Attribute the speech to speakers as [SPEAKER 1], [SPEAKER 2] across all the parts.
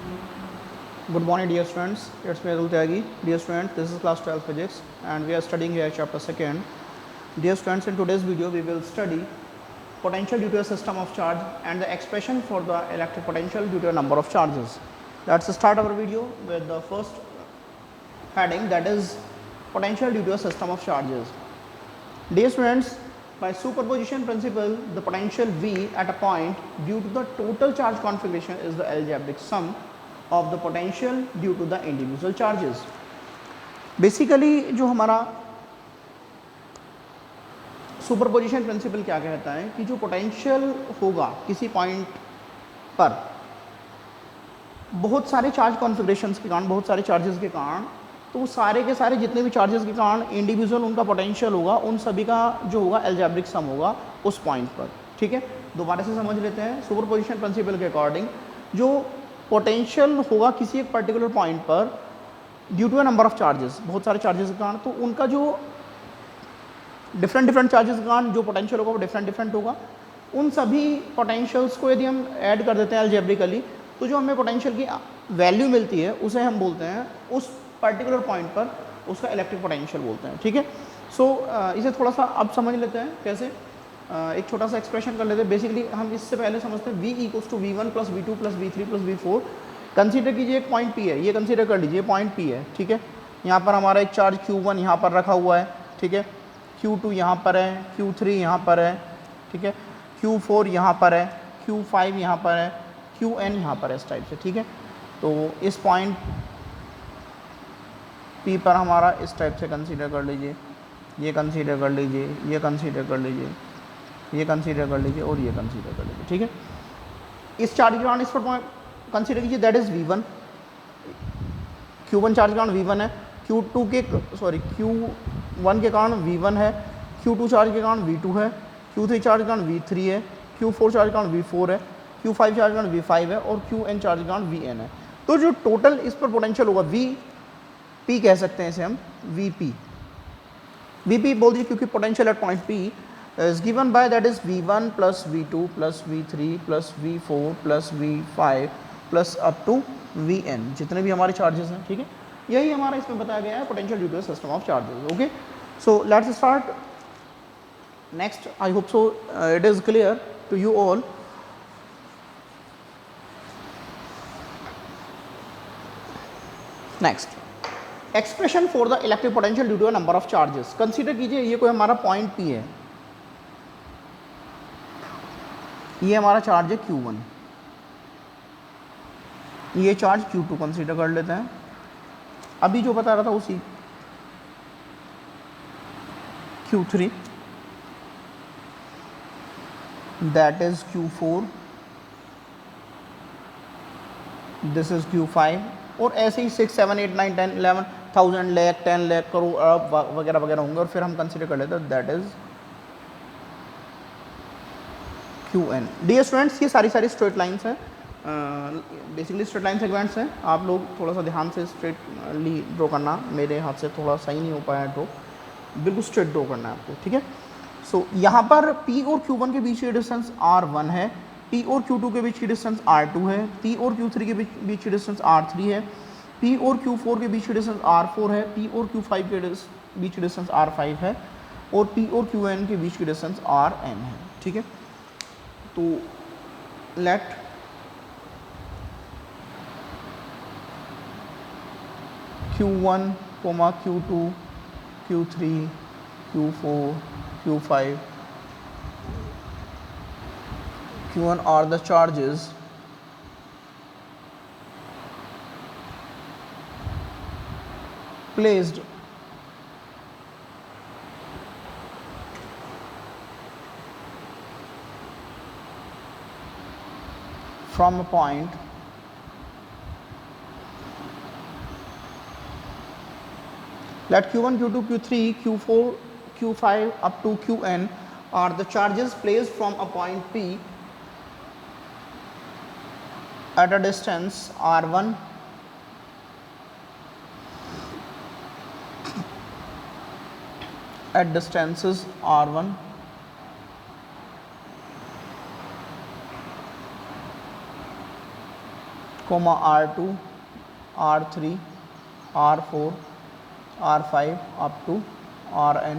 [SPEAKER 1] Good morning, dear students. It's me, Adul Tyagi. Dear students, this is class 12 physics, and we are studying here chapter 2nd. Dear students, in today's video, we will study potential due to a system of charge and the expression for the electric potential due to a number of charges. Let's start our video with the first heading, that is potential due to a system of charges. Dear students, by superposition principle, the potential V at a point due to the total charge configuration is the algebraic sum of the potential due to the individual charges. Basically जो हमारा superposition principle क्या कहता है कि जो potential होगा किसी point पर बहुत सारे चार्ज कॉन्फ़िगरेशंस के कारण, बहुत सारे चार्जेस के कारण, तो वो सारे के सारे जितने भी चार्जेस के कारण इंडिविजुअल उनका पोटेंशियल होगा, उन सभी का जो होगा अलजेब्रिक सम होगा उस पॉइंट पर. ठीक है, दोबारा से समझ लेते हैं. सुपरपोजिशन प्रिंसिपल के अकॉर्डिंग जो पोटेंशियल होगा किसी एक पर्टिकुलर पॉइंट पर due to a number of charges, बहुत सारे चार्जेस के कारण, तो उनका जो डिफरेंट चार्जेस के कारण जो पोटेंशियल होगा वो डिफरेंट होगा. उन सभी पोटेंशियल्स को यदि हम ऐड कर देते हैं अलजेब्रिकली, तो जो हमें पोटेंशियल की वैल्यू मिलती है उसे हम बोलते हैं उस पर्टिकुलर पॉइंट पर उसका इलेक्ट्रिक पोटेंशियल बोलते हैं. ठीक है, सो इसे थोड़ा सा अब समझ लेते हैं कैसे. एक छोटा सा एक्सप्रेशन कर लेते हैं. बेसिकली हम इससे पहले समझते हैं V equals to V1 plus V2 plus V3 plus V4. Consider कीजिए एक पॉइंट P है, ये कंसीडर कर लीजिए पॉइंट P है. ठीक है, यहाँ पर हमारा एक चार्ज Q1 यहाँ पर रखा हुआ है. ठीक है, Q2 यहाँ पर है, Q3 यहाँ पर है. ठीक है, Q4 यहाँ पर है, Q5 यहाँ पर है, Qn यहाँ पर है, इस टाइप से. ठीक है, तो इस पॉइंट P पर हमारा इस टाइप से कंसीडर कर लीजिए, ये कंसीडर कर लीजिए, ये कंसीडर कर लीजिए, ये कंसीडर कर लीजिए और ये कंसीडर कर लीजिए. ठीक है, इस चार्ज के कारण इस पर कंसीडर कीजिए, that is V1. Q1 charge के कारण V1 है, Q1 के कारण V1 है, Q2 चार्ज के कारण V2 है, Q3 चार्ज के कारण V3 है, Q4 चार्ज के कारण V4 है, Q5 चार्ज के कारण V5 है और Qn चार्ज के कारण Vn है. तो जो टोटल इस पर पोटेंशियल होगा Vp कह सकते हैं इसे हम Vp बोल दीजिए, क्योंकि potential at point P is given by that is V1 plus V2 plus V3 plus V4 plus V5 plus up to Vn, जितने भी हमारे चार्जेस हैं. ठीक है, यही हमारा इसमें बताया गया है potential due to system of charges. Okay, so let's start next. I hope so it is clear to you all. Next, expression for the electric potential due to a number of charges. Consider कीजिए ये कोई हमारा point P है, ये हमारा charge है Q1, ये charge Q2 consider कर लेते हैं. अभी जो बता रहा था उसी Q3, that is Q4, this is Q5 और ऐसे ही 6, 7, 8, 9, 10, 11, 1000, लाख, 10 लाख, करोड़, अरब वगैरह वगैरह होंगे. और फिर हम कंसीडर कर लेते हैं that is Qn. Dear students, ये सारी स्ट्रेट लाइंस हैं, बेसिकली स्ट्रेट लाइन सेगमेंट्स हैं. आप लोग थोड़ा सा ध्यान से स्ट्रेटली ड्रॉ करना, मेरे हाथ से थोड़ा सही नहीं हो पाया ड्रॉ, बिल्कुल स्ट्रेट ड्रॉ करना है आपको. ठीक है, सो यहाँ पर P और Q1 के बीच की डिस्टेंस R1 है, P और Q2 के बीच की डिस्टेंस R2 है, P और Q3 के बीच की डिस्टेंस R3 है, P और Q4 के बीच की डिस्टेंस R4 है, P और Q5 के बीच की डिस्टेंस R5 है और P और Qn के बीच की डिस्टेंस Rn है. ठीक है, तो late Q1, Q2, Q3, Q4, Q5, Q1 are the charges placed from a point let Q1, Q2, Q3, Q4, Q5 up to Qn are the charges placed from a point P at a distance R1 at distances R1 comma R2, R3, R4, R5 up to Rn।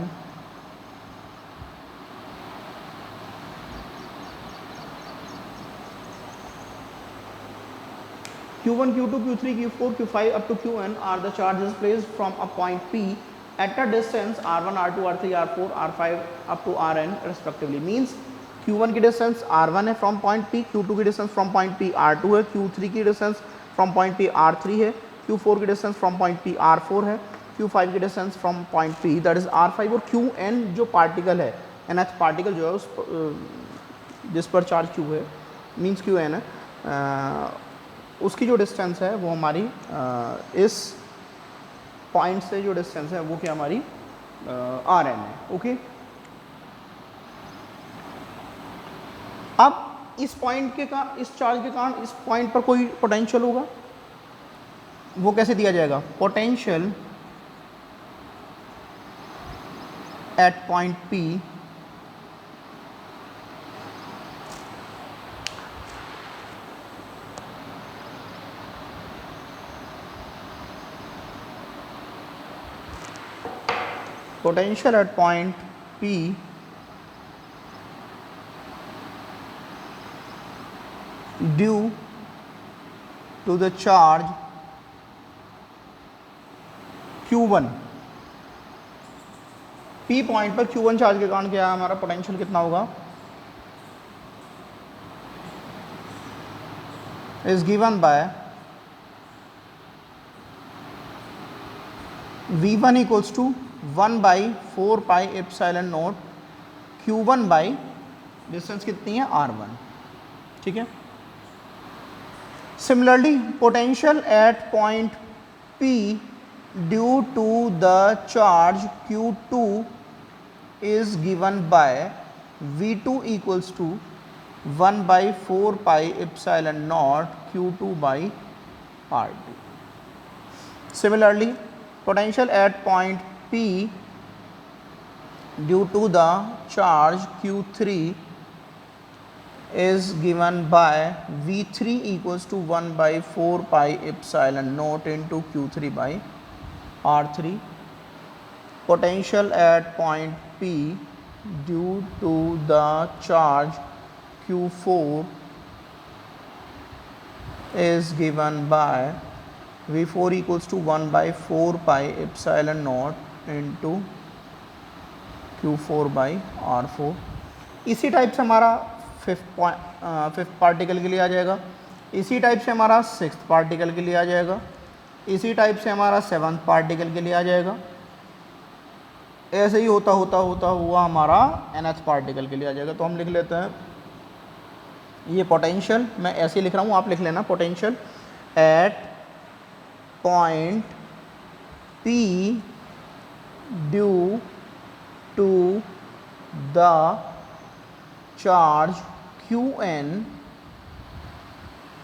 [SPEAKER 1] Q1, Q2, Q3, Q4, Q5 up to Qn are the charges placed from a point P at a distance R1, R2, R3, R4, R5 up to Rn respectively। Means Q1 की distance R1 है from point P, Q2 की distance from point P R2 है, Q3 की distance from point P R3 है, Q4 की distance from point P R4 है, Q5 की distance from point P that is R5। और Qn जो पार्टिकल है, nth पार्टिकल जो है उस जिस पर चार्ज Q है मीन्स Qn है, उसकी जो डिस्टेंस है वो हमारी इस पॉइंट से जो डिस्टेंस है वो क्या हमारी Rn है। ओके, अब इस पॉइंट के कारण, इस चार्ज के कारण इस पॉइंट पर कोई पोटेंशियल होगा, वो कैसे दिया जाएगा? Potential at point P potential at point P due to the charge Q1। P point पर Q1 चार्ज के कारण क्या है हमारा पोटेंशियल कितना होगा? Is given by V1 equals to 1/4 pi epsilon naught Q1 by distance कितनी है R1। ठीक है, similarly potential at point P due to the charge Q2 is given by V2 equals to 1/4 pi epsilon naught Q2 by R2। Similarly potential at point P due to the charge Q3 is given by V3 equals to 1/4 pi epsilon naught into Q3 by R3। Potential at point P due to the charge Q4 is given by V4 equals to 1/4 pi epsilon naught into Q4 by R4। इसी type से हमारा fifth particle के लिए आ जाएगा, इसी type से हमारा sixth particle के लिए आ जाएगा, इसी टाइप से हमारा सेवन्थ पार्टिकल के लिए आ जाएगा, ऐसे ही होता होता होता हुआ हमारा nth पार्टिकल के लिए आ जाएगा। तो हम लिख लेते हैं ये पोटेंशियल, मैं ऐसे ही लिख रहा हूँ, आप लिख लेना potential at point P due to the charge Qn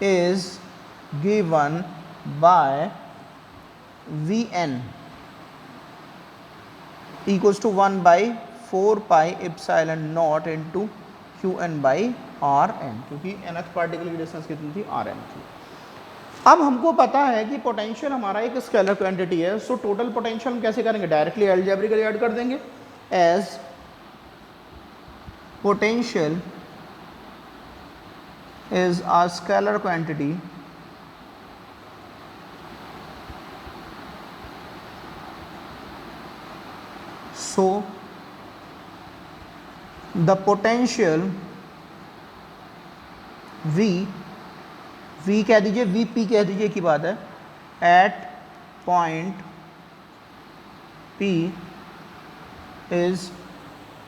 [SPEAKER 1] is given by Vn equals to 1/4 pi epsilon naught into Qn by Rn, क्योंकि nth पार्टिकल की डिस्टेंस कितनी थी? Rn थी। अब हमको पता है कि पोटेंशियल हमारा एक स्केलर क्वांटिटी है, सो टोटल पोटेंशियल हम कैसे करेंगे? डायरेक्टली अलजेब्रिकली ऐड कर देंगे as potential is a scalar quantity so the potential V कह दीजिए, Vp कह दीजिए की बात है, एट पॉइंट P इज,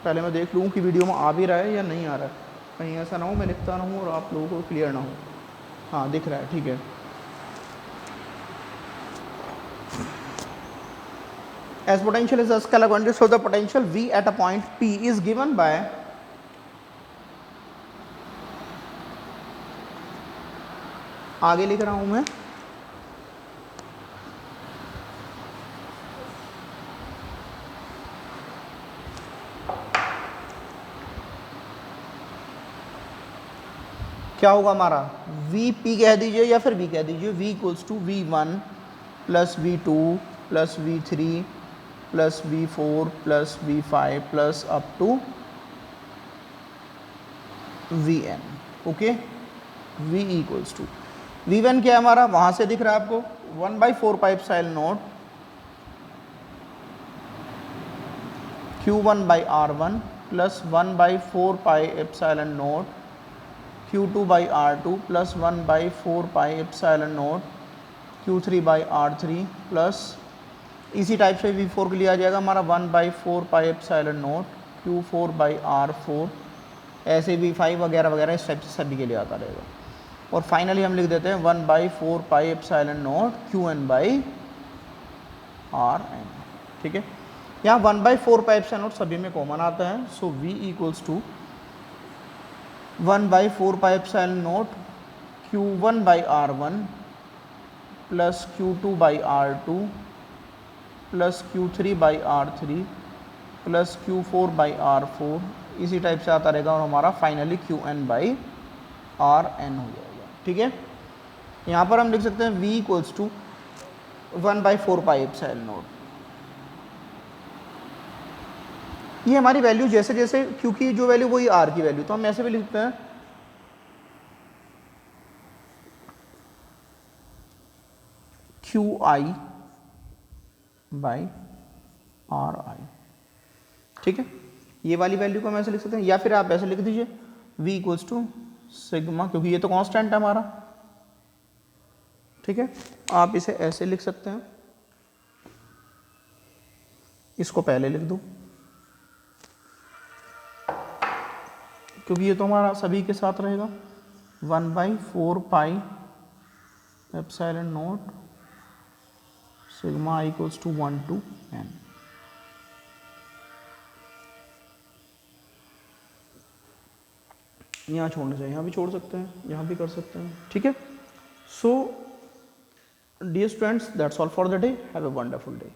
[SPEAKER 1] पहले मैं देख लूँ कि वीडियो में आ भी रहा है या नहीं आ रहा है, कहीं ऐसा ना हो मैं लिखता ना हूँ और आप लोगों को क्लियर ना हो। हाँ दिख रहा है, ठीक है। As potential is a scalar quantity so the potential V at a point P is given by, आगे लिख रहा हूं मैं, क्या होगा हमारा वी पी कह दीजिए या फिर वी कह दीजिए, V equals to V1 plus V2 plus V3 plus V4 plus V5 plus up to Vn। Okay, V equals to V1 क्या है हमारा, वहाँ से दिख रहा है आपको 1/4 pi epsilon naught Q1 by R1 plus 1/4 pi epsilon naught Q2 by R2 plus 1/4 pi epsilon not Q3 by R3 plus इसी टाइप से V4 के लिए आ जाएगा हमारा 1/4 pi epsilon not Q4 by R4, ऐसे V5 वगैरह वगैरह इस टाइप से सभी के लिए आता रहेगा। और फाइनली हम लिख देते हैं 1/4 pi epsilon not Qn by Rn। ठीक है, यहाँ 1/4 पाई एप्सिलॉन नॉट सभी में कॉमन आता है, so V equals to 1/4 pi epsilon naught Q1 by R1 plus Q2 by R2 plus Q3 by R3 plus Q4 by R4, इसी type से आता रहेगा और हमारा फाइनली Qn बाई Rn हो जाएगा। ठीक है, यहाँ पर हम लिख सकते हैं V equals to 1/4 pi epsilon naught. ये हमारी वैल्यू जैसे जैसे, क्योंकि जो वैल्यू वही R की वैल्यू, तो हम ऐसे भी लिखते हैं QI बाई RI। ठीक है, ये वाली वैल्यू को हम ऐसे लिख सकते हैं, या फिर आप ऐसे लिख दीजिए V इक्वल्स टू सिग्मा, क्योंकि ये तो कांस्टेंट है हमारा। ठीक है, आप इसे ऐसे लिख सकते हैं, इसको पहले लिख दूं क्योंकि ये तो हमारा सभी के साथ रहेगा 1/4 pi epsilon naught sigma equals to 1 to n। यहाँ छोड़ने से यहाँ भी छोड़ सकते हैं, यहाँ भी कर सकते हैं। ठीक है, so dear students, that's all for the day, have a wonderful day.